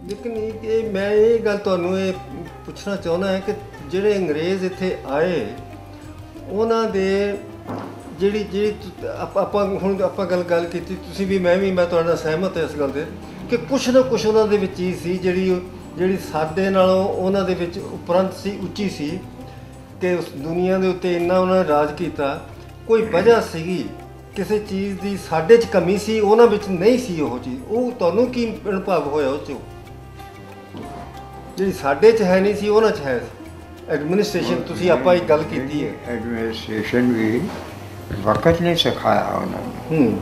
लेकिन मैं ये गल तुहानूं ये पुछना चाहुंदा है कि ਜਿਹੜੇ अंग्रेज़ ਇੱਥੇ ਆਏ ਉਹਨਾਂ ਦੇ ਜਿਹੜੀ ਆਪਾਂ ਗੱਲ ਕੀਤੀ ਤੁਸੀਂ ਵੀ ਮੈਂ ਤੁਹਾਡੇ ਨਾਲ ਸਹਿਮਤ ਹਾਂ ਇਸ ਗੱਲ ਦੇ ਕਿ ਕੁਛ ਨਾ ਕੁਛ ਉਹਨਾਂ ਦੇ ਵਿੱਚ ਚੀਜ਼ ਸੀ ਜਿਹੜੀ ਸਾਡੇ ਨਾਲੋਂ ਉਹਨਾਂ ਦੇ ਵਿੱਚ ਉਪਰੰਤ ਸੀ, ਉੱਚੀ ਸੀ ਕਿ ਉਸ ਦੁਨੀਆ ਦੇ ਉੱਤੇ ਇੰਨਾ ਉਹਨਾਂ ਨੇ ਰਾਜ ਕੀਤਾ। ਕੋਈ ਵਜ੍ਹਾ ਸੀਗੀ ਕਿਸੇ ਚੀਜ਼ ਦੀ ਸਾਡੇ 'ਚ ਕਮੀ ਸੀ, ਉਹਨਾਂ ਵਿੱਚ ਨਹੀਂ ਸੀ ਉਹ ਚੀਜ਼। ਉਹ ਤੁਹਾਨੂੰ ਕੀ ਅਨੁਭਵ ਹੋਇਆ ਉਹ 'ਚੋਂ ਜਿਹੜੀ ਸਾਡੇ 'ਚ ਹੈ ਨਹੀਂ ਸੀ ਉਹਨਾਂ 'ਚ ਹੈ? ਐਡਮਿਨਿਸਟ੍ਰੇਸ਼ਨ ਤੁਸੀਂ ਆਪਾਂ ਇੱਕ ਗੱਲ ਕੀਤੀ ਹੈ, ਐਡਮਿਨਿਸਟ੍ਰੇਸ਼ਨ ਵੀ ਵਕਤ ਨੇ ਸਿਖਾਇਆ ਉਹਨਾਂ ਨੂੰ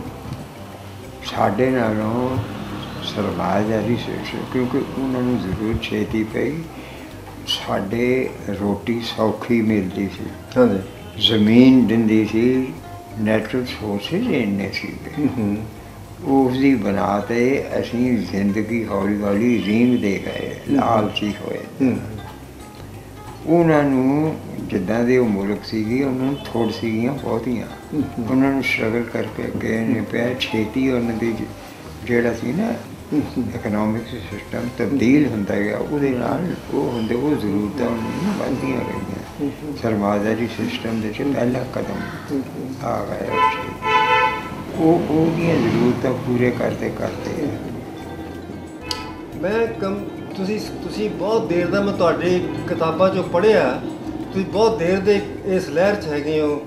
ਸਾਡੇ ਨਾਲੋਂ ਸਰਮਾਏਦਾਰੀ ਸਿੱਖਿਆ, ਕਿਉਂਕਿ ਉਹਨਾਂ ਨੂੰ ਜ਼ਰੂਰ ਛੇਤੀ ਪਈ। ਸਾਡੇ ਰੋਟੀ ਸੌਖੀ ਮਿਲਦੀ ਸੀ, ਹਾਂਜੀ, ਜ਼ਮੀਨ ਦਿੰਦੀ ਸੀ, ਨੈਚੁਰਲ ਸੋਰਸਿਸ ਇੰਨੇ ਸੀਗੇ, ਉਸ ਦੀ ਬਣਾ 'ਤੇ ਅਸੀਂ ਜ਼ਿੰਦਗੀ ਹੌਲੀ ਹੌਲੀ ਰੀਂਘਦੇ ਗਏ, ਲਾਲਚੀ ਹੋਏ। ਉਹਨਾਂ ਨੂੰ ਜਿੱਦਾਂ ਦੇ ਉਹ ਮੁਲਕ ਸੀਗੀ ਉਹਨਾਂ ਨੂੰ ਥੋੜ੍ਹ ਸੀਗੀਆਂ ਬਹੁਤੀਆਂ, ਉਹਨਾਂ ਨੂੰ ਸਟਰਗਲ ਕਰਕੇ ਅੱਗੇ ਨਹੀਂ ਪਿਆ। ਛੇਤੀ ਉਹਨਾਂ ਦੀ ਜਿਹੜਾ ਸੀ ਨਾ ਇਕਨੋਮਿਕ ਸਿਸਟਮ ਤਬਦੀਲ ਹੁੰਦਾ ਗਿਆ, ਉਹਦੇ ਨਾਲ ਉਹ ਜ਼ਰੂਰਤਾਂ ਵੱਧਦੀਆਂ ਗਈਆਂ। ਸਰਮਾਏਦਾਰੀ ਸਿਸਟਮ ਦੇ 'ਚ ਪਹਿਲਾ ਕਦਮ ਆ ਗਿਆ, ਉਹਦੀਆਂ ਜ਼ਰੂਰਤਾਂ ਪੂਰੇ ਕਰਦੇ ਮੈਂ ਤੁਸੀਂ ਬਹੁਤ ਦੇਰ ਦਾ ਮੈਂ ਤੁਹਾਡੀ ਕਿਤਾਬਾਂ 'ਚੋਂ ਪੜ੍ਹਿਆ, ਤੁਸੀਂ ਬਹੁਤ ਦੇਰ ਦੇ ਇਸ ਲਹਿਰ 'ਚ ਹੈਗੇ ਹੋ,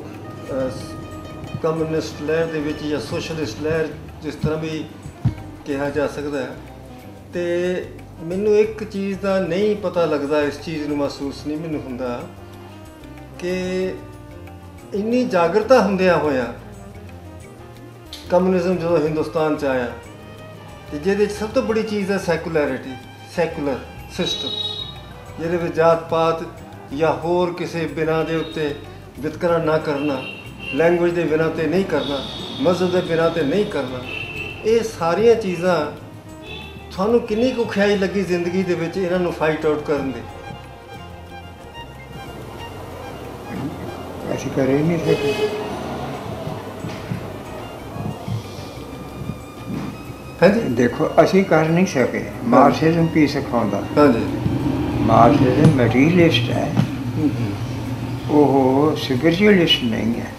ਕਮਿਊਨਿਸਟ ਲਹਿਰ ਦੇ ਵਿੱਚ ਜਾਂ ਸੋਸ਼ਲਿਸਟ ਲਹਿਰ ਜਿਸ ਤਰ੍ਹਾਂ ਵੀ ਕਿਹਾ ਜਾ ਸਕਦਾ ਹੈ। ਅਤੇ ਮੈਨੂੰ ਇੱਕ ਚੀਜ਼ ਦਾ ਨਹੀਂ ਪਤਾ ਲੱਗਦਾ, ਇਸ ਚੀਜ਼ ਨੂੰ ਮਹਿਸੂਸ ਨਹੀਂ ਮੈਨੂੰ ਹੁੰਦਾ ਕਿ ਇੰਨੀ ਜਾਗਰਤਾ ਹੁੰਦਿਆਂ ਹੋਇਆ ਕਮਿਊਨਿਜ਼ਮ ਜਦੋਂ ਹਿੰਦੁਸਤਾਨ 'ਚ ਆਇਆ ਅਤੇ ਜਿਹਦੇ 'ਚ ਸਭ ਤੋਂ ਬੜੀ ਚੀਜ਼ ਹੈ ਸੈਕੂਲੈਰਿਟੀ, ਸੈਕੂਲਰ ਸਿਸਟਮ, ਜਿਹਦੇ ਵਿੱਚ ਜਾਤ ਪਾਤ ਜਾਂ ਹੋਰ ਕਿਸੇ ਬਿਨਾਂ ਦੇ ਉੱਤੇ ਵਿਤਕਰਾ ਨਾ ਕਰਨਾ, ਲੈਂਗੁਏਜ ਦੇ ਬਿਨਾਂ 'ਤੇ ਨਹੀਂ ਕਰਨਾ, ਮਜ਼ਹਬ ਦੇ ਬਿਨਾਂ 'ਤੇ ਨਹੀਂ ਕਰਨਾ। ਇਹ ਸਾਰੀਆਂ ਚੀਜ਼ਾਂ ਤੁਹਾਨੂੰ ਕਿੰਨੀ ਕੁ ਔਖਿਆਈ ਲੱਗੀ ਜ਼ਿੰਦਗੀ ਦੇ ਵਿੱਚ ਇਹਨਾਂ ਨੂੰ ਫਾਈਟ ਆਊਟ ਕਰਨ ਦੇ? ਅਸੀਂ ਕਰ ਹੀ ਨਹੀਂ ਸਕੇ। ਹਾਂਜੀ, ਦੇਖੋ ਅਸੀਂ ਕਰ ਨਹੀਂ ਸਕੇ। ਮਾਰਕਸਿਜ਼ਮ ਕੀ ਸਿਖਾਉਂਦਾ? ਹਾਂਜੀ, ਮਾਰਕਸਿਜ਼ਮ ਮਟੀਰੀਅਲਿਸਟ ਹੈ, ਉਹ ਸਪਿਰਿਚੁਅਲਿਸਟ ਨਹੀਂ ਹੈ।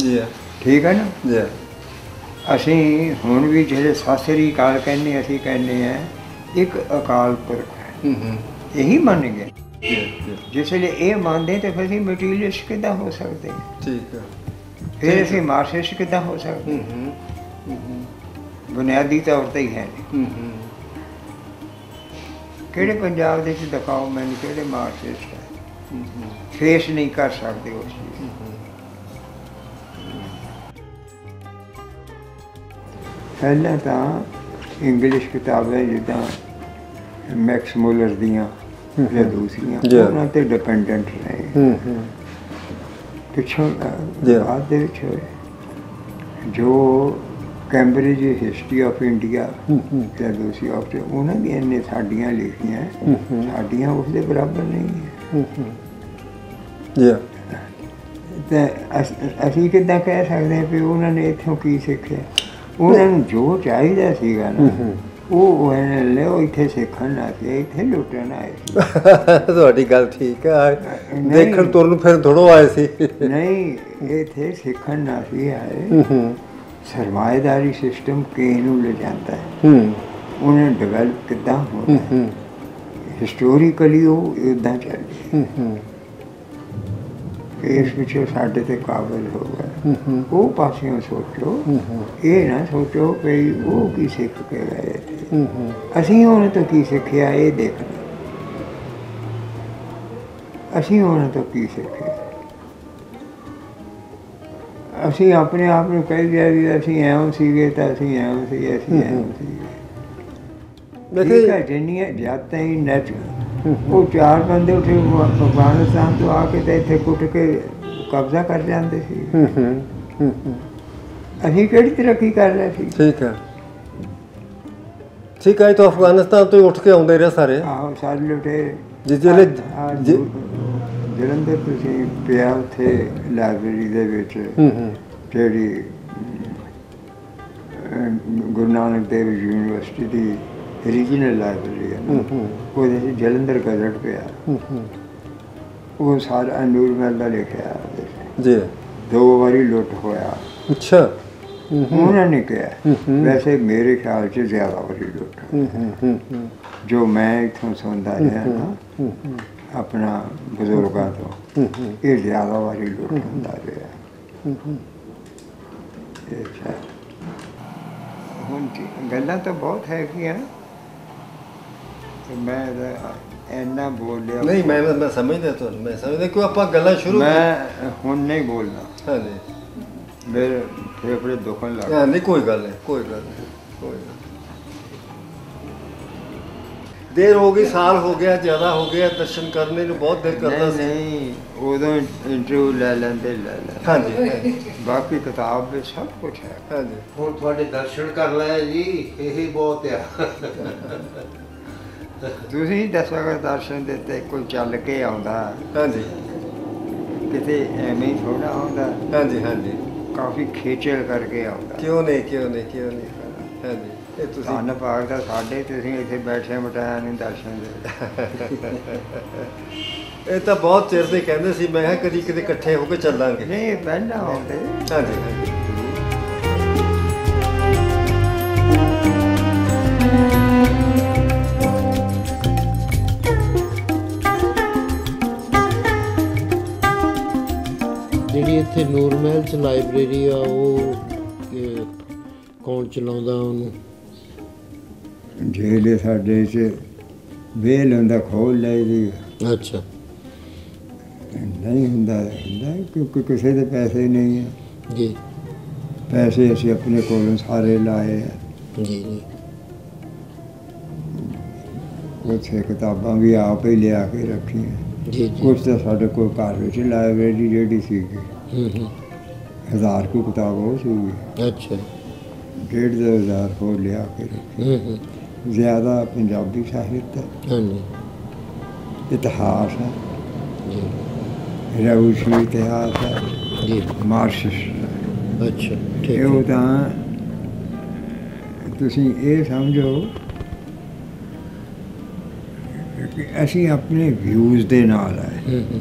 ਜੀ ਠੀਕ ਹੈ ਨਾ? ਜੀ। ਅਸੀਂ ਹੁਣ ਵੀ ਜਿਹੜੇ ਸਤਿ ਸ੍ਰੀ ਅਕਾਲ ਕਹਿੰਦੇ, ਅਸੀਂ ਕਹਿੰਦੇ ਹਾਂ ਇੱਕ ਅਕਾਲ ਪੁਰਖ ਹੈ, ਇਹੀ ਮੰਨ ਗਏ। ਜਿਸ ਵੇਲੇ ਇਹ ਮੰਨਦੇ ਤਾਂ ਫਿਰ ਅਸੀਂ ਮਟੀਰੀਅਲਿਸਟ ਕਿੱਦਾਂ ਹੋ ਸਕਦੇ? ਠੀਕ ਹੈ। ਫਿਰ ਅਸੀਂ ਮਾਰਕਸਿਸਟ ਕਿੱਦਾਂ ਹੋ ਸਕਦੇ? ਬੁਨਿਆਦੀ ਤੌਰ 'ਤੇ ਹੀ ਹੈ। ਕਿਹੜੇ ਪੰਜਾਬ ਦੇ 'ਚ ਦਿਖਾਓ ਮੈਨੂੰ ਕਿਹੜੇ ਮਾਰਕਸਿਸਟ ਹੈ? ਫੇਸ ਨਹੀਂ ਕਰ ਸਕਦੇ ਉਸ ਚੀਜ਼। ਪਹਿਲਾਂ ਤਾਂ ਇੰਗਲਿਸ਼ ਕਿਤਾਬਾਂ ਜਿੱਦਾਂ ਮੈਕਸ ਮੁਲਰ ਦੀਆਂ ਜਾਂ ਦੂਸਰੀਆਂ ਉਹਨਾਂ 'ਤੇ ਡਿਪੈਂਡੈਂਟ ਰਹੇ। ਪਿੱਛੋਂ ਬਾਅਦ ਦੇ ਵਿੱਚ ਹੋਏ ਜੋ ਕੈਂਬਰਿਜ ਹਿਸਟਰੀ ਆਫ ਇੰਡੀਆ ਜਾਂ ਦੂਸਰੀ ਆਫ ਉਹਨਾਂ ਦੀਆਂ ਇੰਨੇ ਸਾਡੀਆਂ ਲਿਖੀਆਂ, ਸਾਡੀਆਂ ਉਸਦੇ ਬਰਾਬਰ ਨਹੀਂ ਹੈ। ਅਤੇ ਅਸੀਂ ਕਿੱਦਾਂ ਕਹਿ ਸਕਦੇ ਹਾਂ ਵੀ ਉਹਨਾਂ ਨੇ ਇੱਥੋਂ ਕੀ ਸਿੱਖਿਆ? ਉਹਨਾਂ ਨੂੰ ਜੋ ਚਾਹੀਦਾ ਸੀਗਾ ਨਾ ਉਹ ਲਿਓ ਇੱਥੇ ਸਿੱਖਣ ਨਾ ਸੀ, ਇੱਥੇ ਲੁੱਟਣ ਆਏ ਸੀ। ਤੁਹਾਡੀ ਗੱਲ ਠੀਕ ਹੈ, ਦੇਖਣ ਤੁਰਨ ਫਿਰ ਥੋੜ੍ਹਾ ਆਏ ਸੀ। ਨਹੀਂ, ਇੱਥੇ ਸਿੱਖਣ ਨਾ ਸੀ ਆਏ। ਸਰਮਾਏਦਾਰੀ ਸਿਸਟਮ ਕਿਹਨੂੰ ਲਿਜਾਂਦਾ ਹੈ, ਉਹਨੇ ਡਿਵੈਲਪ ਕਿੱਦਾਂ ਹੋਣਾ, ਹਿਸਟੋਰੀਕਲੀ ਉਹ ਇੱਦਾਂ ਚੱਲਦੀ। ਇਸ ਪਿੱਛੇ ਸਾਡੇ 'ਤੇ ਕਾਬਲ ਹੋ ਗਿਆ। ਉਹ ਪਾਸਿਓਂ ਸੋਚੋ, ਇਹ ਨਾ ਸੋਚੋ ਕਿ ਉਹ ਕੀ ਸਿੱਖ ਕੇ ਗਏ, ਅਸੀਂ ਉਹਨਾਂ ਤੋਂ ਕੀ ਸਿੱਖਿਆ ਇਹ ਦੇਖਣਾ। ਅਸੀਂ ਉਹਨਾਂ ਤੋਂ ਕੀ ਸਿੱਖਿਆ? ਅਸੀਂ ਆਪਣੇ ਆਪ ਨੂੰ ਕਹਿ ਦਿਆ ਵੀ ਅਸੀਂ ਐਂ ਸੀਗੇ ਤਾਂ ਅਸੀਂ ਐਂ ਸੀ, ਅਸੀਂ ਐਂ ਸੀਗੇ। ਠੀਕ ਹੈ, ਜਿੰਨੀਆਂ ਜਾਤਾਂ ਹੀ ਨੈਚ ਉਹ ਚਾਰ ਬੰਦੇ ਉੱਥੇ ਅਫਗਾਨਿਸਤਾਨ ਤੋਂ ਆ ਕੇ ਤਾਂ ਇੱਥੇ ਕੁੱਟ ਕੇ ਕਬਜ਼ਾ ਕਰ ਜਾਂਦੇ ਸੀ। ਅਸੀਂ ਕਿਹੜੀ ਤਰੱਕੀ ਕਰ ਰਹੇ ਸੀ? ਠੀਕ ਹੈ, ਠੀਕ ਹੈ। ਤਾਂ ਅਫਗਾਨਿਸਤਾਨ ਤੋਂ ਹੀ ਉੱਠ ਕੇ ਆਉਂਦੇ ਰਹੇ ਸਾਰੇ। ਆਹੋ, ਸਾਰੇ ਲੁਟੇ। ਜਿਸ ਵੇਲੇ ਜਲੰਧਰ ਤੁਸੀਂ ਪਿਆ ਉੱਥੇ ਲਾਇਬ੍ਰੇਰੀ ਦੇ ਵਿੱਚ ਜਿਹੜੀ ਗੁਰੂ ਨਾਨਕ ਦੇਵ ਯੂਨੀਵਰਸਿਟੀ ਦੀ ਰੀਜਨਲ ਲਾਇਬ੍ਰੇਰੀ ਹੈ ਨਾ, ਉਹਦੇ 'ਚ ਜਲੰਧਰ ਗਜ਼ਟ ਪਿਆ, ਉਹ ਸਾਰਾ ਨੂਰ ਮਹਿਲ ਦਾ ਲਿਖਿਆ ਉਹਦੇ 'ਚ। ਜੀ 2 ਵਾਰੀ ਲੁੱਟ ਹੋਇਆ। ਅੱਛਾ। ਉਹਨਾਂ ਨੇ ਕਿਹਾ, ਵੈਸੇ ਮੇਰੇ ਖਿਆਲ 'ਚ ਜ਼ਿਆਦਾ ਵਾਰੀ ਲੁੱਟ, ਜੋ ਮੈਂ ਇੱਥੋਂ ਸੁਣਦਾ ਰਿਹਾ ਨਾ ਆਪਣਾ ਬਜ਼ੁਰਗਾਂ ਤੋਂ, ਇਹ ਜ਼ਿਆਦਾ ਵਾਰੀ ਲੁੱਟ ਹੁੰਦਾ ਰਿਹਾ। ਅੱਛਾ, ਹੁਣ ਗੱਲਾਂ ਤਾਂ ਬਹੁਤ ਹੈਗੀਆਂ ਤੇ ਮੈਂ ਇੰਨਾ ਬੋਲ ਲਿਆ। ਨਹੀਂ, ਮੈਂ ਸਮਝਦਾ ਤੁਹਾਨੂੰ, ਮੈਂ ਸਮਝਦਾ ਕਿ ਆਪਾਂ ਗੱਲਾਂ ਸ਼ੁਰੂ ਮੈਂ ਹੁਣ ਨਹੀਂ ਬੋਲਣਾ, ਹਾਂਜੀ ਮੇਰੇ ਫੇਫੜੇ ਦੁਖਣ ਲੱਗ ਨਹੀਂ, ਕੋਈ ਗੱਲ ਨਹੀਂ, ਕੋਈ ਗੱਲ ਨਹੀਂ, ਕੋਈ ਗੱਲ। ਦੇਰ ਹੋ ਗਈ, ਸਾਲ ਹੋ ਗਿਆ, ਜ਼ਿਆਦਾ ਹੋ ਗਿਆ, ਦਰਸ਼ਨ ਕਰਨੇ ਨੂੰ ਬਹੁਤ ਦਿਲ ਕਰਦਾ ਸੀ। ਨਹੀਂ, ਉਦੋਂ ਇੰਟਰਵਿਊ ਲੈ ਲੈਂਦੇ, ਲੈ ਲੈ। ਹਾਂਜੀ, ਬਾਕੀ ਕਿਤਾਬ ਵਿੱਚ ਸਭ ਕੁਝ ਹੈ। ਹਾਂਜੀ, ਹੁਣ ਤੁਹਾਡੇ ਦਰਸ਼ਨ ਕਰ ਲਿਆ ਜੀ, ਇਹੀ ਬਹੁਤ ਆ। ਤੁਸੀਂ ਦੱਸੋ, ਅਗਰ ਦਰਸ਼ਨ ਦਿੱਤੇ ਕੋਈ ਚੱਲ ਕੇ ਆਉਂਦਾ, ਹਾਂਜੀ, ਕਿਤੇ ਐਵੇਂ ਹੀ ਥੋੜਾ ਆਉਂਦਾ, ਹਾਂਜੀ, ਹਾਂਜੀ, ਕਾਫੀ ਖੇਚਲ ਕਰਕੇ ਆਉਂਦਾ। ਕਿਉਂ ਨਹੀਂ, ਕਿਉਂ ਨਹੀਂ, ਕਿਉਂ ਨਹੀਂ। ਹਾਂਜੀ, ਇਹ ਤੁਸੀਂ ਧੰਨ ਭਾਗ ਦਾ ਸਾਡੇ, ਤੁਸੀਂ ਇੱਥੇ ਬੈਠੇ ਬਿਠਾਇਆ ਨਹੀਂ ਦਰਸ਼ਨ ਦੇ। ਇਹ ਤਾਂ ਬਹੁਤ ਚਿਰ ਦੇ ਕਹਿੰਦੇ ਸੀ, ਮੈਂ ਕਿਹਾ ਕਦੀ ਕਿਤੇ ਇਕੱਠੇ ਹੋ ਕੇ ਚੱਲਾਂਗੇ। ਨਹੀਂ, ਪਹਿਲਾਂ ਆਉਂਦੇ। ਹਾਂਜੀ, ਹਾਂਜੀ। ਜਿਹੜੀ ਇੱਥੇ ਨੂਰ ਮਹਿਲ 'ਚ ਲਾਇਬ੍ਰੇਰੀ ਆ, ਉਹ ਕੌਣ ਚਲਾਉਂਦਾ ਉਹਨੂੰ? ਜਿਹੜੇ ਸਾਡੇ 'ਚ ਵੇਲ ਹੁੰਦਾ ਖੋਲ ਲਈਦੀ, ਅੱਛਾ, ਨਹੀਂ ਹੁੰਦਾ ਕਿਉਂਕਿ ਕਿਸੇ ਦੇ ਪੈਸੇ ਨਹੀਂ ਆ। ਜੀ ਪੈਸੇ ਅਸੀਂ ਆਪਣੇ ਕੋਲੋਂ ਸਾਰੇ ਲਾਏ ਆ। ਜੀ ਜੀ। ਉੱਥੇ ਕਿਤਾਬਾਂ ਵੀ ਆਪ ਹੀ ਲਿਆ ਕੇ ਰੱਖੀਆਂ। ਜੀ ਜੀ। ਕੁਛ ਤਾਂ ਸਾਡੇ ਕੋਲ ਘਰ ਵਿੱਚ ਲਾਇਬ੍ਰੇਰੀ ਜਿਹੜੀ ਸੀਗੀ, 1000 ਕੁ ਕਿਤਾਬ ਉਹ ਸੀਗੀ। ਅੱਛਾ। 1,500 ਹੋਰ ਲਿਆ ਕੇ ਰੱਖੀ। ਜ਼ਿਆਦਾ ਪੰਜਾਬੀ ਸਾਹਿਤ ਹੈ, ਹਾਂਜੀ ਇਤਿਹਾਸ ਹੈ, ਜੀ ਰੈਵੋਲੂਸ਼ਨਰੀ ਇਤਿਹਾਸ ਹੈ, ਜੀ। ਮਾਰਕਸਿਸਟ। ਅੱਛਾ, ਠੀਕ ਇਹ ਹੈ। ਤਾਂ ਤੁਸੀਂ ਇਹ ਸਮਝੋ ਕਿ ਅਸੀਂ ਆਪਣੇ ਵਿਊਜ਼ ਦੇ ਨਾਲ ਹੈ,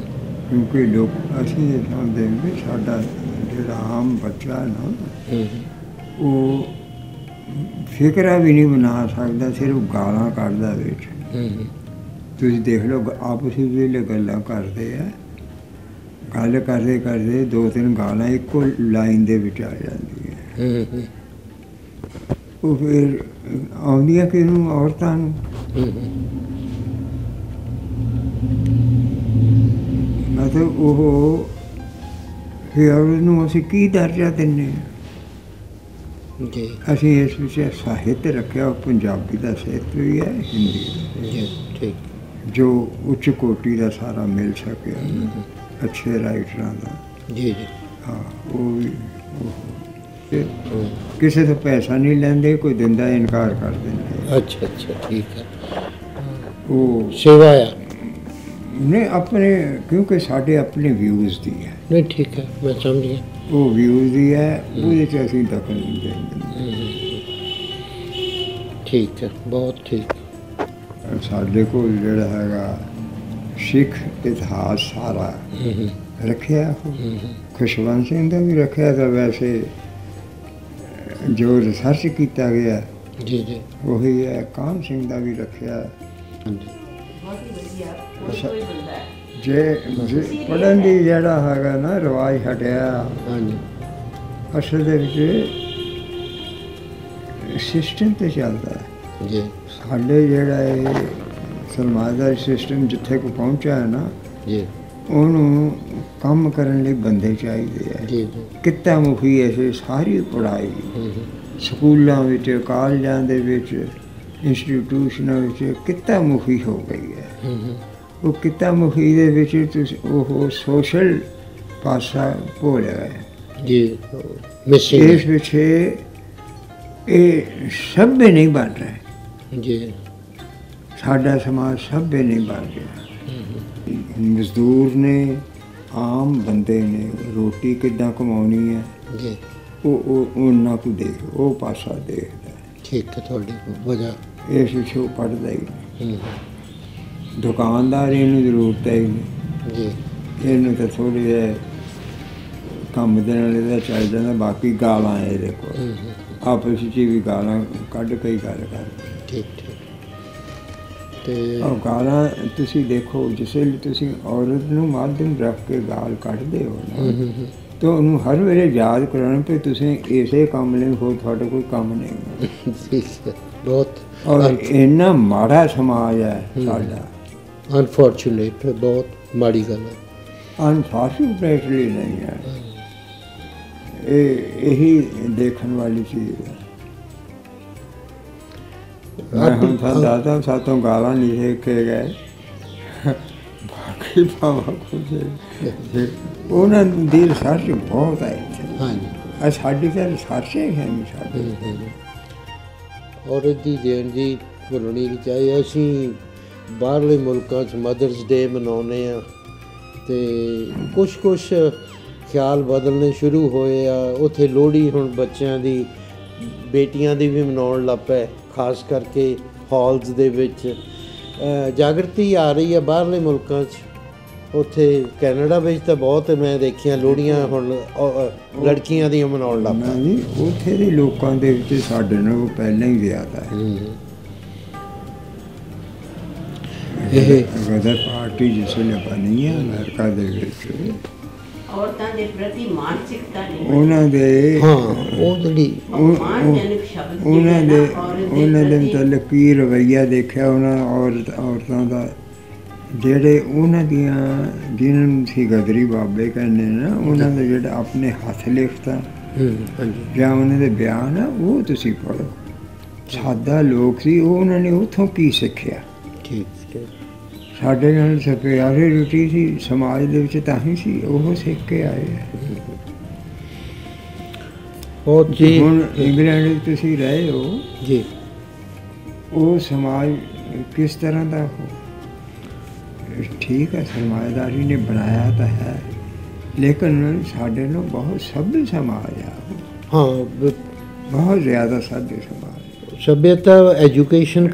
ਕਿਉਂਕਿ ਲੋਕ ਅਸੀਂ ਇਹ ਸਮਝਦੇ ਹਾਂ ਕਿ ਸਾਡਾ ਜਿਹੜਾ ਆਮ ਬੱਚਾ ਨਾ, ਉਹ ਫਿਕਰਾ ਵੀ ਨਹੀਂ ਬਣਾ ਸਕਦਾ, ਸਿਰਫ ਗਾਲਾਂ ਕੱਢਦਾ ਵਿੱਚ। ਤੁਸੀਂ ਦੇਖ ਲਓ, ਆਪਸ ਵਿੱਚ ਗੱਲਾਂ ਕਰਦੇ ਆ, ਗੱਲ ਕਰਦੇ ਕਰਦੇ 2-3 ਗਾਲਾਂ ਇੱਕੋ ਲਾਈਨ ਦੇ ਵਿੱਚ ਆ ਜਾਂਦੀਆਂ। ਉਹ ਫਿਰ ਆਉਂਦੀਆਂ ਕਿਹਨੂੰ? ਔਰਤਾਂ ਨੂੰ। ਮਤਲਬ ਉਹ ਫਿਰ ਉਹਨੂੰ ਅਸੀਂ ਕੀ ਦਰਜਾ ਦਿੰਦੇ ਹਾਂ? ਜੀ। ਅਸੀਂ ਇਸ ਵਿੱਚ ਸਾਹਿਤ ਰੱਖਿਆ, ਉਹ ਪੰਜਾਬੀ ਦਾ ਸਾਹਿਤ ਵੀ ਹੈ, ਹਿੰਦੀ ਦਾ। ਜੀ ਠੀਕ। ਜੋ ਉੱਚ ਕੋਟੀ ਦਾ ਸਾਰਾ ਮਿਲ ਸਕਿਆ, ਅੱਛੇ ਰਾਈਟਰਾਂ ਦਾ। ਜੀ ਜੀ। ਹਾਂ, ਉਹ ਵੀ ਕਿਸੇ ਤੋਂ ਪੈਸਾ ਨਹੀਂ ਲੈਂਦੇ, ਕੋਈ ਦਿੰਦਾ ਇਨਕਾਰ ਕਰ ਦਿੰਦੇ। ਅੱਛਾ ਅੱਛਾ, ਠੀਕ ਹੈ। ਉਹ ਸੇਵਾ ਆ ਨਹੀਂ ਆਪਣੇ, ਕਿਉਂਕਿ ਸਾਡੇ ਆਪਣੇ ਵਿਊਜ਼ ਦੀ ਹੈ। ਨਹੀਂ, ਠੀਕ ਹੈ, ਮੈਂ ਸਮਝ ਗਿਆ। ਉਹ ਵਿਊਜ਼ ਦੀ ਹੈ, ਉਹਦੇ 'ਚ ਅਸੀਂ ਦਖਲ ਨਹੀਂ ਦਿੰਦੇ। ਠੀਕ ਹੈ, ਬਹੁਤ ਠੀਕ। ਸਾਡੇ ਕੋਲ ਜਿਹੜਾ ਹੈਗਾ ਸਿੱਖ ਇਤਿਹਾਸ ਸਾਰਾ ਰੱਖਿਆ। ਖੁਸ਼ਵੰਤ ਸਿੰਘ ਦਾ ਵੀ ਰੱਖਿਆ, ਤਾਂ ਵੈਸੇ ਜੋ ਰਿਸਰਚ ਕੀਤਾ ਗਿਆ ਜੀ ਜੀ। ਉਹੀ ਹੈ। ਕਾਹਨ ਸਿੰਘ ਦਾ ਵੀ ਰੱਖਿਆ। ਜੇ ਪੜ੍ਹਨ ਦੀ ਜਿਹੜਾ ਹੈਗਾ ਨਾ ਰਿਵਾਜ ਹਟਿਆ, ਹਾਂਜੀ। ਅਸਲ ਦੇ ਵਿੱਚ ਸਿਸਟਮ ਤੇ ਚੱਲਦਾ ਹੈ। ਜੀ ਸਾਡੇ ਜਿਹੜਾ ਇਹ ਸਰਮਾਇਦਾਰੀ ਸਿਸਟਮ ਜਿੱਥੇ ਕੋ ਪਹੁੰਚਿਆ ਹੈ ਨਾ, ਜੀ ਉਹਨੂੰ ਕੰਮ ਕਰਨ ਲਈ ਬੰਦੇ ਚਾਹੀਦੇ ਆ। ਜੀ ਜੀ। ਕਿੱਤਾ ਮੁਖੀ ਐਸੇ ਸਾਰੀ ਪੜ੍ਹਾਈ ਸਕੂਲਾਂ ਵਿੱਚ, ਕਾਲਜਾਂ ਦੇ ਵਿੱਚ, ਇੰਸਟੀਟਿਊਸ਼ਨਾਂ ਵਿੱਚ ਕਿੱਤਾ ਮੁਖੀ ਹੋ ਗਈ ਹੈ। ਉਹ ਕਿੱਤਾ ਮੁਖੀ ਦੇ ਵਿੱਚ ਤੁਸੀਂ ਉਹ ਸੋਸ਼ਲ ਪਾਸਾ ਭੁੱਲਿਆ ਹੈ ਜੀ। ਇਸ ਪਿੱਛੇ ਇਹ ਸਭ्य ਨਹੀਂ ਬਣ ਰਿਹਾ ਜੀ। ਸਾਡਾ ਸਮਾਜ ਸਭ्य ਨਹੀਂ ਬਣ ਰਿਹਾ। ਮਜ਼ਦੂਰ ਨੇ, ਆਮ ਬੰਦੇ ਨੇ ਰੋਟੀ ਕਿੱਦਾਂ ਕਮਾਉਣੀ ਹੈ, ਜੀ। ਉਹ ਉਹਨਾਂ ਨੂੰ ਦੇਖ, ਉਹ ਪਾਸਾ ਦੇਖਦਾ। ਠੀਕ ਹੈ, ਤੁਹਾਡੀ ਵਜ੍ਹਾ ਇਸ ਪਿੱਛੋਂ ਪੜ੍ਹਦਾ ਹੀ ਨਹੀਂ। ਦੁਕਾਨਦਾਰ ਇਹਨੂੰ ਜ਼ਰੂਰਤ ਹੈ ਹੀ ਨਹੀਂ ਜੀ। ਇਹਨੂੰ ਤਾਂ ਥੋੜ੍ਹੀ ਜਿਹੀ ਕੰਮ ਦੇ ਨਾਲ ਇਹਦਾ ਚੱਲ ਜਾਂਦਾ, ਬਾਕੀ ਗਾਲਾਂ ਇਹਦੇ ਕੋਲ ਆਪਸ ਵਿੱਚ ਵੀ ਗਾਲਾਂ ਕੱਢ ਕੇ ਹੀ ਗੱਲ ਕਰਦੇ। ਠੀਕ ਠੀਕ। ਤੇ ਉਹ ਗਾਲਾਂ ਤੁਸੀਂ ਦੇਖੋ, ਜਿਸ ਵੇਲੇ ਤੁਸੀਂ ਔਰਤ ਨੂੰ ਮਾਧਿਅਮ ਰੱਖ ਕੇ ਗਾਲ ਕੱਢਦੇ ਹੋ ਨਾ, ਤਾਂ ਉਹਨੂੰ ਹਰ ਵੇਲੇ ਯਾਦ ਕਰਾਉਣਾ ਕਿ ਤੁਸੀਂ ਇਸੇ ਕੰਮ ਲਈ ਹੋ, ਤੁਹਾਡਾ ਕੋਈ ਕੰਮ ਨਹੀਂ। ਬਹੁਤ ਔਰ ਇੰਨਾ ਮਾੜਾ ਸਮਾਜ ਹੈ ਸਾਡਾ, ਅਨਫੋਰਚੂਨੇਟ, ਬਹੁਤ ਮਾੜੀ ਗੱਲ ਹੈ। ਅਨਫੋਰਚੂਨੇਟਲੀ ਨਹੀਂ ਹੈ, ਇਹੀ ਦੇਖਣ ਵਾਲੀ ਚੀਜ਼ ਹੈ। ਮੈਂ ਹੁਣ ਤਾਂ ਦਾਦਾ ਸਾਤੋਂ ਗਾਲਾਂ ਨਹੀਂ ਦੇਖ ਕੇ ਗਏ, ਬਾਕੀ ਭਾਵਾਂ ਕੁਝ ਉਹਨਾਂ ਦੀ ਰਿਸਰਚ ਬਹੁਤ ਹੈ ਇੱਥੇ। ਹਾਂਜੀ, ਸਾਡੀ ਤਾਂ ਰਿਸਰਚ ਹੈ ਨਹੀਂ ਸਾਡੀ। ਔਰਤ ਦੀ ਦੇਣ ਦੀ ਭੁੱਲਣੀ ਨਹੀਂ ਚਾਹੀਦੀ। ਅਸੀਂ ਬਾਹਰਲੇ ਮੁਲਕਾਂ 'ਚ ਮਦਰਸ ਡੇ ਮਨਾਉਂਦੇ ਹਾਂ ਅਤੇ ਕੁਛ ਖਿਆਲ ਬਦਲਣੇ ਸ਼ੁਰੂ ਹੋਏ ਆ। ਉੱਥੇ ਲੋਹੜੀ ਹੁਣ ਬੱਚਿਆਂ ਦੀ, ਬੇਟੀਆਂ ਦੀ ਵੀ ਮਨਾਉਣ ਲੱਗ ਪਏ, ਖਾਸ ਕਰਕੇ ਹਾਲਸ ਦੇ ਵਿੱਚ। ਜਾਗਰਤੀ ਆ ਰਹੀ ਹੈ ਬਾਹਰਲੇ ਮੁਲਕਾਂ 'ਚ। ਉੱਥੇ ਕੈਨੇਡਾ ਵਿੱਚ ਤਾਂ ਬਹੁਤ ਮੈਂ ਦੇਖੀਆਂ ਲੋਹੜੀਆਂ ਹੁਣ ਲੜਕੀਆਂ ਦੀਆਂ ਮਨਾਉਣ ਲੱਗ ਪਏ। ਜੀ ਉੱਥੇ ਦੇ ਲੋਕਾਂ ਦੇ ਵਿੱਚ ਸਾਡੇ ਨਾਲੋਂ ਪਹਿਲਾਂ ਹੀ ਜ਼ਿਆਦਾ ਹੈ। ਇਹ ਗਦਰ ਪਾਰਟੀ ਜਿਸ ਵੇਲੇ ਬਣੀ ਹੈ ਅਮਰੀਕਾ ਦੇ ਵਿੱਚ, ਔਰਤਾਂ ਦੇ ਪ੍ਰਤੀ ਮਾਨਸਿਕਤਾ ਨਹੀਂ, ਉਹਨਾਂ ਦੇ ਉਹ ਜਿਹੜੀ ਉਹਨਾਂ ਦੇ ਮਤਲਬ ਕੀ ਰਵੱਈਆ ਦੇਖਿਆ ਉਹਨਾਂ ਔਰਤਾਂ ਦਾ, ਜਿਹੜੇ ਉਹਨਾਂ ਦੀਆਂ ਜਿਹਨਾਂ ਨੂੰ ਸੀ ਗਦਰੀ ਬਾਬੇ ਕਹਿੰਦੇ ਨਾ, ਉਹਨਾਂ ਦਾ ਜਿਹੜਾ ਆਪਣੇ ਹੱਥ ਲਿਖਤਾ ਜਾਂ ਉਹਨਾਂ ਦੇ ਬਿਆਨ ਆ, ਉਹ ਤੁਸੀਂ ਪੜ੍ਹੋ। ਸਾਦਾ ਲੋਕ ਸੀ, ਉਹ ਉਹਨਾਂ ਨੇ ਉੱਥੋਂ ਕੀ ਸਿੱਖਿਆ। ਠੀਕ ਠੀਕ। ਸਾਡੇ ਨਾਲ ਸਪਿਆਰੀ ਰੁਚੀ ਸੀ ਸਮਾਜ ਦੇ ਵਿੱਚ, ਤਾਂ ਹੀ ਸੀ ਉਹ ਸਿੱਖ ਕੇ ਆਏ। ਹੁਣ ਇੰਗਲੈਂਡ ਵਿੱਚ ਤੁਸੀਂ ਰਹੇ ਹੋ ਜੀ, ਉਹ ਸਮਾਜ ਕਿਸ ਤਰ੍ਹਾਂ ਦਾ ਹੋ? ਠੀਕ ਹੈ, ਸਰਮਾਏਦਾਰੀ ਨੇ ਬਣਾਇਆ ਤਾਂ ਹੈ, ਲੇਕਿਨ ਸਾਡੇ ਨੂੰ ਬਹੁਤ ਸਭ्य ਸਮਾਜ ਆ। ਹਾਂ, ਬਹੁਤ ਜ਼ਿਆਦਾ ਸਭ्य ਸਮਾਜ। ਸਭਿਅਤਾ ਐਜੂਕੇਸ਼ਨ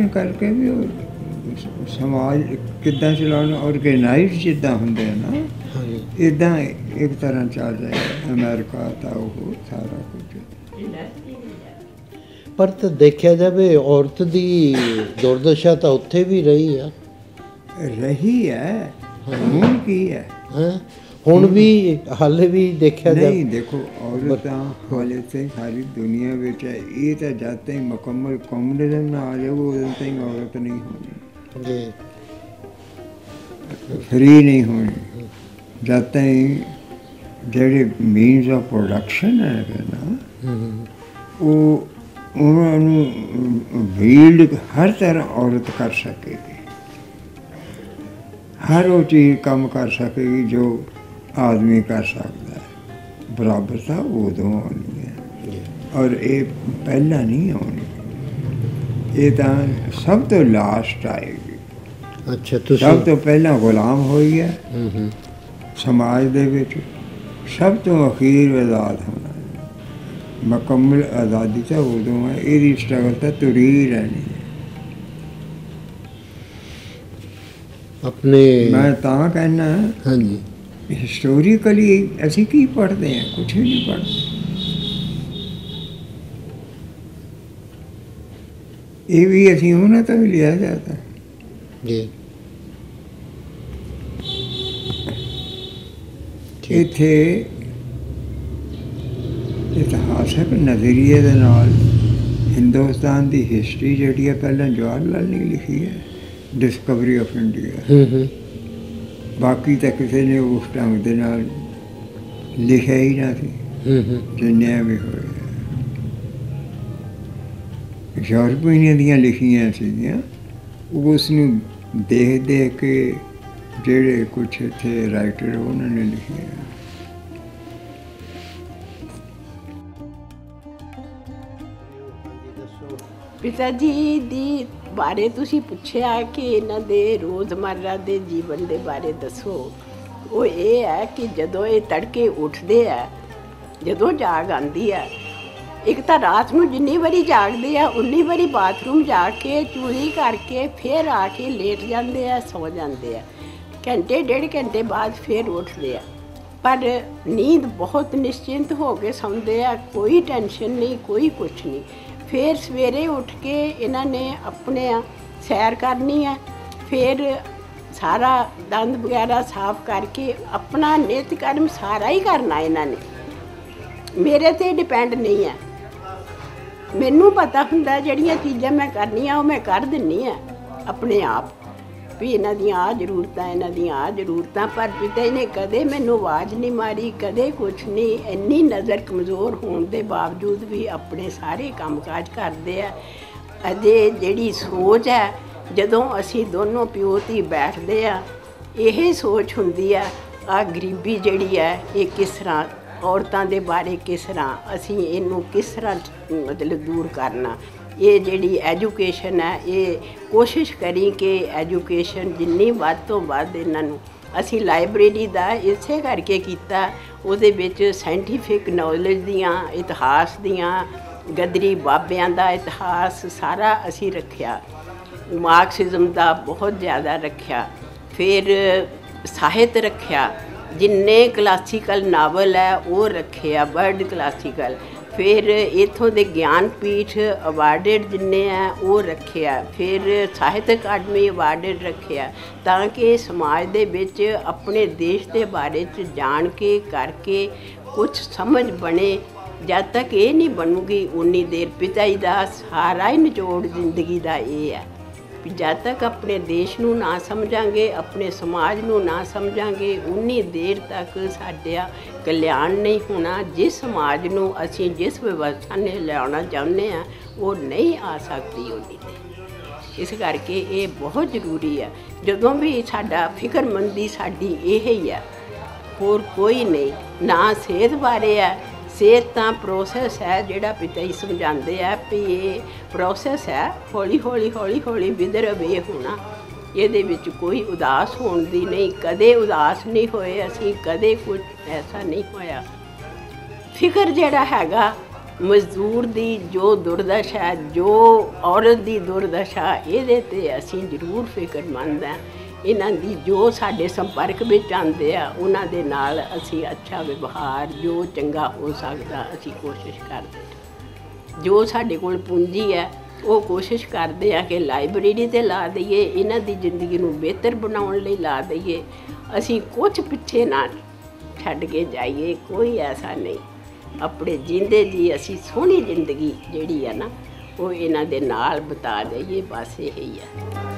ਕਰਕੇ ਵੀ ਉਹ ਸਮਾਜ ਕਿੱਦਾਂ ਚਲਾਉਣਾ, ਔਰਗੇਨਾਈਜ਼ ਜਿੱਦਾਂ ਹੁੰਦੇ ਆ ਨਾ, ਇੱਦਾਂ ਇੱਕ ਤਰ੍ਹਾਂ ਚੱਲ ਰਿਹਾ ਅਮਰੀਕਾ ਤਾਂ ਉਹ ਸਾਰਾ ਕੁਝ। ਪਰ ਤਾਂ ਦੇਖਿਆ ਜਾਵੇ ਔਰਤ ਦੀ ਦੁਰਦਸ਼ਾ ਤਾਂ ਉੱਥੇ ਵੀ ਰਹੀ ਹੈ। ਹੁਣ ਕੀ ਹੈ? ਹੁਣ ਵੀ ਹਾਲੇ ਵੀ ਦੇਖਿਆ ਜਾਵੇ ਨਹੀਂ। ਦੇਖੋ ਔਰਤਾਂ ਹਾਲੇ ਤੇ ਸਾਰੀ ਦੁਨੀਆ ਵਿੱਚ ਹੈ। ਇਹ ਤਾਂ ਜਦ ਤਾਈਂ ਮੁਕੰਮਲ ਕਮਿਊਨਿਜ਼ਮ ਨਾ ਆ ਜਾਊ ਉਦੋਂ ਤਾਈਂ ਔਰਤ ਨਹੀਂ ਹੋਣੀ ਜੀ, ਫਰੀ ਨਹੀਂ ਹੋਣੀ। ਜਦ ਤਾਈਂ ਜਿਹੜੇ ਮੀਨਸ ਆਫ ਪ੍ਰੋਡਕਸ਼ਨ ਹੈ ਨਾ, ਉਹ ਉਹਨਾਂ ਨੂੰ ਵੀਲਡ ਹਰ ਤਰ੍ਹਾਂ ਔਰਤ ਕਰ ਸਕੇਗੀ, ਹਰ ਉਹ ਚੀਜ਼ ਕੰਮ ਕਰ ਸਕੇਗੀ ਜੋ ਆਦਮੀ ਕਰ ਸਕਦਾ ਹੈ। ਬਰਾਬਰਤਾ ਉਦੋਂ ਆਉਣੀ ਹੈ, ਔਰ ਇਹ ਪਹਿਲਾਂ ਨਹੀਂ ਆਉਣੀ, ਇਹ ਤਾਂ ਸਭ ਤੋਂ ਲਾਸਟ ਆਏਗੀ। ਅੱਛਾ, ਤੁਸੀਂ ਸਭ ਤੋਂ ਪਹਿਲਾਂ ਗੁਲਾਮ ਹੋਈ ਹੈ ਸਮਾਜ ਦੇ ਵਿੱਚ, ਸਭ ਤੋਂ ਅਖੀਰ ਆਜ਼ਾਦ ਹੋਣਾ। ਮੁਕੰਮਲ ਆਜ਼ਾਦੀ ਤਾਂ ਉਦੋਂ ਹੈ, ਇਹਦੀ ਸਟਰਗਲ ਤਾਂ ਤੁਰੀ ਰਹਿਣੀ ਹੈ। ਆਪਣੇ ਮੈਂ ਤਾਂ ਕਹਿਣਾ, ਹਾਂਜੀ, ਹਿਸਟੋਰੀਕਲੀ ਅਸੀਂ ਕੀ ਪੜ੍ਹਦੇ ਹਾਂ? ਕੁਛ ਵੀ ਨਹੀਂ ਪੜ੍ਹਦੇ। ਇਹ ਵੀ ਅਸੀਂ ਉਹਨਾਂ ਤੋਂ ਵੀ ਲਿਆ ਜਾਂਦਾ ਜੀ। ਇੱਥੇ ਇਤਿਹਾਸਕ ਨਜ਼ਰੀਏ ਦੇ ਨਾਲ ਹਿੰਦੁਸਤਾਨ ਦੀ ਹਿਸਟਰੀ ਜਿਹੜੀ ਹੈ, ਪਹਿਲਾਂ ਜਵਾਹਰ ਲਾਲ ਨੇ ਲਿਖੀ ਹੈ, ਡਿਸਕਵਰੀ ਆਫ ਇੰਡੀਆ। ਬਾਕੀ ਤਾਂ ਕਿਸੇ ਨੇ ਉਸ ਢੰਗ ਦੇ ਨਾਲ ਲਿਖਿਆ ਹੀ ਨਾ ਸੀ, ਜਿੰਨਿਆਂ ਵੀ ਹੋਏ। ਯੂਰਪੀਆਂ ਦੀਆਂ ਲਿਖੀਆਂ ਸੀਗੀਆਂ, ਉਸ ਨੂੰ ਦੇਖ ਦੇਖ ਕੇ ਜਿਹੜੇ ਕੁਛ ਇੱਥੇ ਰਾਈਟਰ ਉਹਨਾਂ ਨੇ ਲਿਖਿਆ। ਪਿਤਾ ਜੀ ਦੀ ਬਾਰੇ ਤੁਸੀਂ ਪੁੱਛਿਆ ਕਿ ਇਹਨਾਂ ਦੇ ਰੋਜ਼ਮਰਰਾ ਦੇ ਜੀਵਨ ਦੇ ਬਾਰੇ ਦੱਸੋ। ਉਹ ਇਹ ਹੈ ਕਿ ਜਦੋਂ ਇਹ ਤੜਕੇ ਉੱਠਦੇ ਆ, ਜਦੋਂ ਜਾਗ ਆਉਂਦੀ ਹੈ, ਇੱਕ ਤਾਂ ਰਾਤ ਨੂੰ ਜਿੰਨੀ ਵਾਰੀ ਜਾਗਦੇ ਆ ਉਨੀ ਵਾਰੀ ਬਾਥਰੂਮ ਜਾ ਕੇ ਚੂਲੀ ਕਰਕੇ ਫਿਰ ਆ ਕੇ ਲੇਟ ਜਾਂਦੇ ਆ, ਸੌ ਜਾਂਦੇ ਆ। ਘੰਟੇ ਡੇਢ ਘੰਟੇ ਬਾਅਦ ਫਿਰ ਉੱਠਦੇ ਆ, ਪਰ ਨੀਂਦ ਬਹੁਤ ਨਿਸ਼ਚਿੰਤ ਹੋ ਕੇ ਸੌਂਦੇ ਆ, ਕੋਈ ਟੈਨਸ਼ਨ ਨਹੀਂ, ਕੋਈ ਕੁਛ ਨਹੀਂ। ਫਿਰ ਸਵੇਰੇ ਉੱਠ ਕੇ ਇਹਨਾਂ ਨੇ ਆਪਣੇ ਸੈਰ ਕਰਨੀ ਹੈ, ਫਿਰ ਸਾਰਾ ਦੰਦ ਵਗੈਰਾ ਸਾਫ਼ ਕਰਕੇ ਆਪਣਾ ਨਿੱਤ ਕਰਮ ਸਾਰਾ ਹੀ ਕਰਨਾ ਇਹਨਾਂ ਨੇ। ਮੇਰੇ 'ਤੇ ਡਿਪੈਂਡ ਨਹੀਂ ਹੈ। ਮੈਨੂੰ ਪਤਾ ਹੁੰਦਾ ਜਿਹੜੀਆਂ ਚੀਜ਼ਾਂ ਮੈਂ ਕਰਨੀਆਂ ਉਹ ਮੈਂ ਕਰ ਦਿੰਦੀ ਹਾਂ ਆਪਣੇ ਆਪ, ਵੀ ਇਹਨਾਂ ਦੀਆਂ ਆਹ ਜ਼ਰੂਰਤਾਂ, ਇਹਨਾਂ ਦੀਆਂ ਆਹ ਜ਼ਰੂਰਤਾਂ। ਪਰ ਪਿਤਾ ਜੀ ਨੇ ਕਦੇ ਮੈਨੂੰ ਆਵਾਜ਼ ਨਹੀਂ ਮਾਰੀ, ਕਦੇ ਕੁਛ ਨਹੀਂ। ਇੰਨੀ ਨਜ਼ਰ ਕਮਜ਼ੋਰ ਹੋਣ ਦੇ ਬਾਵਜੂਦ ਵੀ ਆਪਣੇ ਸਾਰੇ ਕੰਮਕਾਜ ਕਰਦੇ ਆ। ਅਜੇ ਜਿਹੜੀ ਸੋਚ ਹੈ, ਜਦੋਂ ਅਸੀਂ ਦੋਨੋਂ ਪਿਓ ਧੀ ਬੈਠਦੇ ਆ, ਇਹ ਸੋਚ ਹੁੰਦੀ ਆ ਆਹ ਗਰੀਬੀ ਜਿਹੜੀ ਹੈ ਇਹ ਕਿਸ ਤਰ੍ਹਾਂ, ਔਰਤਾਂ ਦੇ ਬਾਰੇ ਕਿਸ ਤਰ੍ਹਾਂ ਅਸੀਂ ਇਹਨੂੰ ਕਿਸ ਤਰ੍ਹਾਂ ਮਤਲਬ ਦੂਰ ਕਰਨਾ। ਇਹ ਜਿਹੜੀ ਐਜੂਕੇਸ਼ਨ ਹੈ, ਇਹ ਕੋਸ਼ਿਸ਼ ਕਰੀ ਕਿ ਐਜੂਕੇਸ਼ਨ ਜਿੰਨੀ ਵੱਧ ਤੋਂ ਵੱਧ ਇਹਨਾਂ ਨੂੰ, ਅਸੀਂ ਲਾਇਬ੍ਰੇਰੀ ਦਾ ਇਸੇ ਕਰਕੇ ਕੀਤਾ, ਉਹਦੇ ਵਿੱਚ ਸਾਇੰਟੀਫਿਕ ਨੌਲੇਜ ਦੀਆਂ, ਇਤਿਹਾਸ ਦੀਆਂ, ਗਦਰੀ ਬਾਬਿਆਂ ਦਾ ਇਤਿਹਾਸ ਸਾਰਾ ਅਸੀਂ ਰੱਖਿਆ, ਮਾਰਕਸਿਜ਼ਮ ਦਾ ਬਹੁਤ ਜ਼ਿਆਦਾ ਰੱਖਿਆ, ਫਿਰ ਸਾਹਿਤ ਰੱਖਿਆ, ਜਿੰਨੇ ਕਲਾਸੀਕਲ ਨਾਵਲ ਹੈ ਉਹ ਰੱਖਿਆ, ਵਰਲਡ ਕਲਾਸੀਕਲ, ਫਿਰ ਇੱਥੋਂ ਦੇ ਗਿਆਨਪੀਠ ਅਵਾਰਡਡ ਜਿੰਨੇ ਆ ਉਹ ਰੱਖਿਆ, ਫਿਰ ਸਾਹਿਤ ਅਕਾਡਮੀ ਅਵਾਰਡਡ ਰੱਖਿਆ, ਤਾਂ ਕਿ ਸਮਾਜ ਦੇ ਵਿੱਚ ਆਪਣੇ ਦੇਸ਼ ਦੇ ਬਾਰੇ 'ਚ ਜਾਣ ਕੇ ਕਰਕੇ ਕੁਝ ਸਮਝ ਬਣੇ। ਜਦ ਤੱਕ ਇਹ ਨਹੀਂ ਬਣੂਗੀ ਉਨੀ ਦੇਰ ਪਿਤਾ ਜੀ ਦਾ ਸਾਰਾ ਹੀ ਨਿਚੋੜ ਜ਼ਿੰਦਗੀ ਦਾ ਇਹ ਹੈ ਵੀ ਜਦ ਤੱਕ ਆਪਣੇ ਦੇਸ਼ ਨੂੰ ਨਾ ਸਮਝਾਂਗੇ, ਆਪਣੇ ਸਮਾਜ ਨੂੰ ਨਾ ਸਮਝਾਂਗੇ, ਉਨੀ ਦੇਰ ਤੱਕ ਸਾਡਾ ਕਲਿਆਣ ਨਹੀਂ ਹੋਣਾ। ਜਿਸ ਸਮਾਜ ਨੂੰ ਅਸੀਂ ਜਿਸ ਵਿਵਸਥਾ ਨੇ ਲਿਆਉਣਾ ਚਾਹੁੰਦੇ ਹਾਂ ਉਹ ਨਹੀਂ ਆ ਸਕਦੀ ਉਨੀ ਦੇਰ। ਇਸ ਕਰਕੇ ਇਹ ਬਹੁਤ ਜ਼ਰੂਰੀ ਹੈ। ਜਦੋਂ ਵੀ ਸਾਡਾ ਫਿਕਰਮੰਦੀ ਸਾਡੀ ਇਹ ਹੀ ਹੈ, ਹੋਰ ਕੋਈ ਨਹੀਂ। ਨਾ ਸਿਹਤ ਬਾਰੇ ਹੈ, ਸਿਹਤ ਤਾਂ ਪ੍ਰੋਸੈਸ ਹੈ ਜਿਹੜਾ ਪਿਤਾ ਜੀ ਸਮਝਾਉਂਦੇ ਆ ਵੀ ਇਹ ਪ੍ਰੋਸੈਸ ਹੈ, ਹੌਲੀ ਹੌਲੀ ਹੌਲੀ ਹੌਲੀ ਵਿਦਰ ਅਵੇ ਹੋਣਾ। ਇਹਦੇ ਵਿੱਚ ਕੋਈ ਉਦਾਸ ਹੋਣ ਦੀ ਨਹੀਂ, ਕਦੇ ਉਦਾਸ ਨਹੀਂ ਹੋਏ ਅਸੀਂ, ਕਦੇ ਕੁਝ ਐਸਾ ਨਹੀਂ ਹੋਇਆ। ਫਿਕਰ ਜਿਹੜਾ ਹੈਗਾ ਮਜ਼ਦੂਰ ਦੀ ਜੋ ਦੁਰਦਸ਼ਾ, ਜੋ ਔਰਤ ਦੀ ਦੁਰਦਸ਼ਾ, ਇਹਦੇ 'ਤੇ ਅਸੀਂ ਜ਼ਰੂਰ ਫਿਕਰਮੰਦ ਹਾਂ। ਇਹਨਾਂ ਦੀ ਜੋ ਸਾਡੇ ਸੰਪਰਕ ਵਿੱਚ ਆਉਂਦੇ ਆ ਉਹਨਾਂ ਦੇ ਨਾਲ ਅਸੀਂ ਅੱਛਾ ਵਿਵਹਾਰ, ਜੋ ਚੰਗਾ ਹੋ ਸਕਦਾ ਅਸੀਂ ਕੋਸ਼ਿਸ਼ ਕਰਦੇ ਹਾਂ। ਜੋ ਸਾਡੇ ਕੋਲ ਪੂੰਜੀ ਹੈ ਉਹ ਕੋਸ਼ਿਸ਼ ਕਰਦੇ ਆ ਕਿ ਲਾਇਬ੍ਰੇਰੀ 'ਤੇ ਲਾ ਦਈਏ, ਇਹਨਾਂ ਦੀ ਜ਼ਿੰਦਗੀ ਨੂੰ ਬਿਹਤਰ ਬਣਾਉਣ ਲਈ ਲਾ ਦਈਏ। ਅਸੀਂ ਕੁਝ ਪਿੱਛੇ ਨਾ ਛੱਡ ਕੇ ਜਾਈਏ, ਕੋਈ ਐਸਾ ਨਹੀਂ। ਆਪਣੇ ਜਿੰਦੇ ਜੀ ਅਸੀਂ ਸੋਹਣੀ ਜ਼ਿੰਦਗੀ ਜਿਹੜੀ ਹੈ ਨਾ ਉਹ ਇਹਨਾਂ ਦੇ ਨਾਲ ਬਿਤਾ ਜਾਈਏ, ਬਸ ਇਹ ਹੀ ਹੈ।